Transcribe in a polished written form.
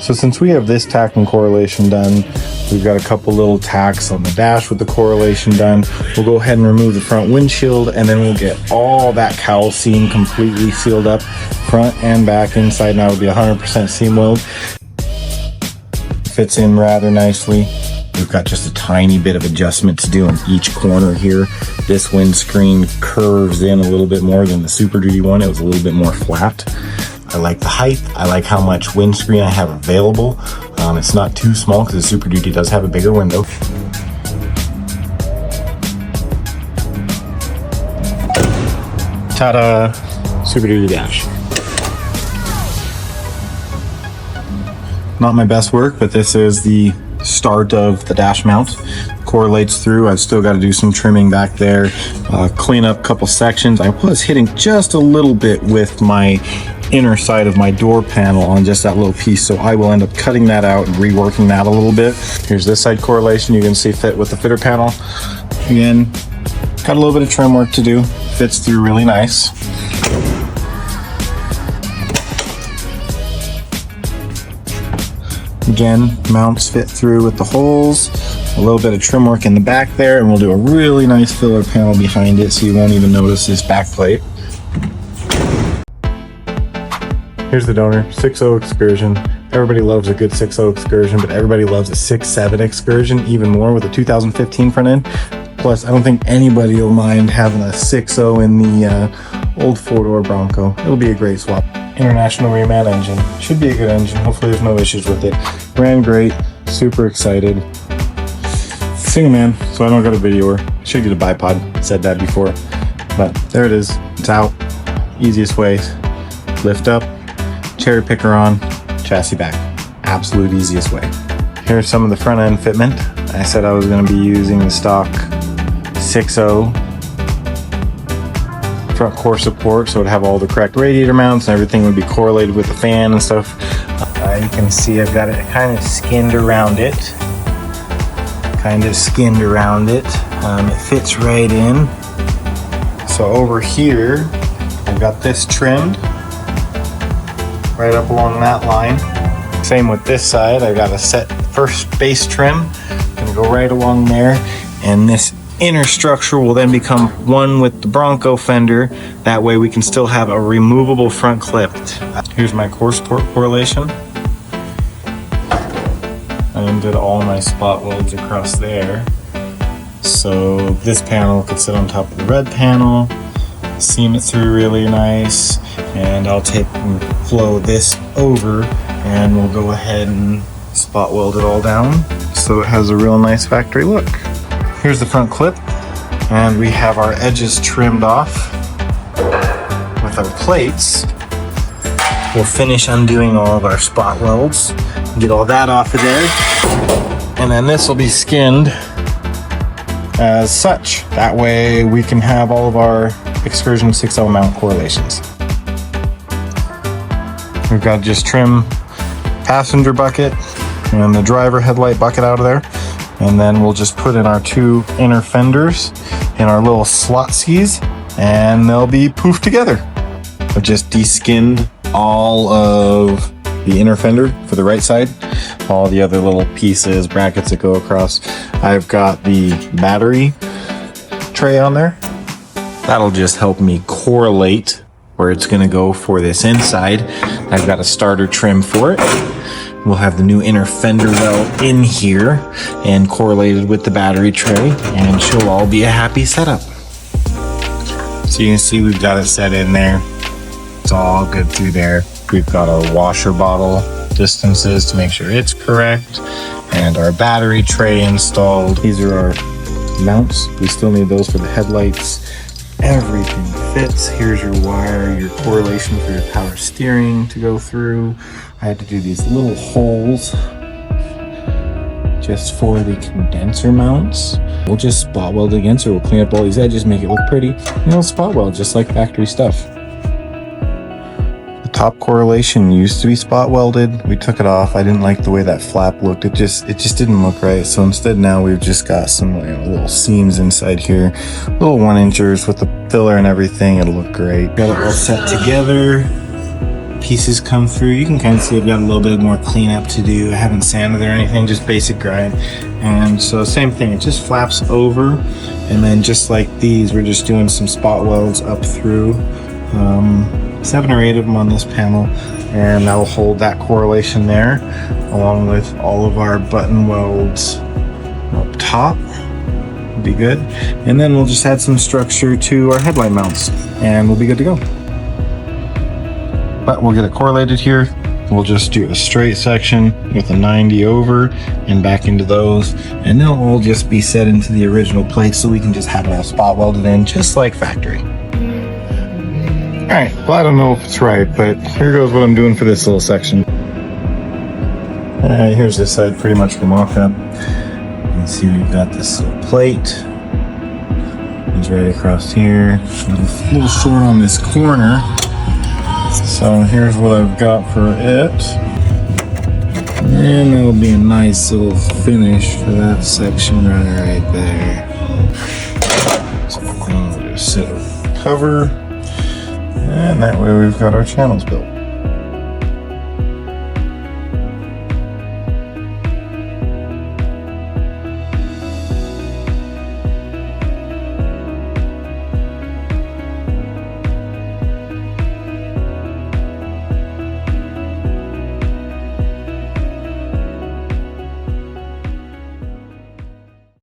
So since we have this tack and correlation done, we've got a couple little tacks on the dash with the correlation done. We'll go ahead and remove the front windshield, and then we'll get all that cowl seam completely sealed up, front and back. Inside now will be 100% seam weld. Fits in rather nicely. We've got just a tiny bit of adjustment to do on each corner here. This windscreen curves in a little bit more than the Super Duty one. It was a little bit more flat. I like the height. I like how much windscreen I have available. It's not too small because the Super Duty does have a bigger window. Ta-da! Super Duty dash. Not my best work, but this is the start of the dash mount. Correlates through. I've still got to do some trimming back there, clean up a couple sections. I was hitting just a little bit with my inner side of my door panel on just that little piece, so I will end up cutting that out and reworking that a little bit. Here's this side correlation. You can see fit with the fitter panel. Again, got a little bit of trim work to do. Fits through really nice. Again, mounts fit through with the holes, a little bit of trim work in the back there, and we'll do a really nice filler panel behind it so you won't even notice this back plate. Here's the donor, 6.0 Excursion. Everybody loves a good 6.0 Excursion, but everybody loves a 6.7 Excursion even more with a 2015 front end. Plus, I don't think anybody will mind having a 6.0 in the old four-door Bronco. It'll be a great swap. International reman engine. Should be a good engine. Hopefully there's no issues with it. Ran great. Super excited. Single man, so I don't got a video her. Should get a bipod. Said that before. But there it is. It's out. Easiest way. Lift up. Cherry picker on. Chassis back. Absolute easiest way. Here's some of the front end fitment. I said I was going to be using the stock 6.0 front core support, so it'd have all the correct radiator mounts and everything would be correlated with the fan and stuff. You can see I've got it kind of skinned around it. It fits right in. So over here, I've got this trimmed right up along that line. Same with this side. I've got a set first base trim. Gonna go right along there, and this inner structure will then become one with the Bronco fender. That way we can still have a removable front clip. Here's my core support correlation. I undid all my spot welds across there. So this panel could sit on top of the red panel, seam it through really nice, and I'll take and flow this over and we'll go ahead and spot weld it all down so it has a real nice factory look. Here's the front clip, and we have our edges trimmed off with our plates. We'll finish undoing all of our spot welds, get all that off of there, and then this will be skinned as such. That way we can have all of our Excursion 6.0 mount correlations. We've got to just trim passenger bucket and the driver headlight bucket out of there. And then we'll just put in our two inner fenders in our little slot skis, and they'll be poofed together. I've just de-skinned all of the inner fender for the right side. All the other little pieces, brackets that go across. I've got the battery tray on there. That'll just help me correlate where it's gonna go for this inside. I've got a starter trim for it. We'll have the new inner fender well in here and correlated with the battery tray, and she'll all be a happy setup. So you can see we've got it set in there. It's all good through there. We've got our washer bottle distances to make sure it's correct, and our battery tray installed. These are our mounts. We still need those for the headlights. Everything fits. Here's your wire, your correlation for your power steering to go through. I had to do these little holes just for the condenser mounts. We'll just spot weld again, so we'll clean up all these edges, make it look pretty, and it'll spot weld just like factory stuff. The top correlation used to be spot welded. We took it off. I didn't like the way that flap looked. It just didn't look right. So instead now we've just got some little seams inside here, little 1-inchers with the filler and everything. It'll look great. Got it all set together. pieces come through. You can kind of see I've got a little bit more cleanup to do. I haven't sanded or anything, just basic grind. And so same thing, it just flaps over, and then just like these, we're just doing some spot welds up through. 7 or 8 of them on this panel, and that'll hold that correlation there, along with all of our button welds up top. Be good. And then we'll just add some structure to our headlight mounts, and we'll be good to go. But we'll get it correlated here. We'll just do a straight section with a 90 over and back into those, and they'll all just be set into the original plate, so we can just have it all spot welded in just like factory. All right, well, I don't know if it's right, but here goes what I'm doing for this little section. Here's this side, pretty much the mock-up. You can see we've got this little plate. It's right across here. A little short on this corner. So here's what I've got for it. And that'll be a nice little finish for that section right there. So we'll just set a cover. And that way we've got our channels built.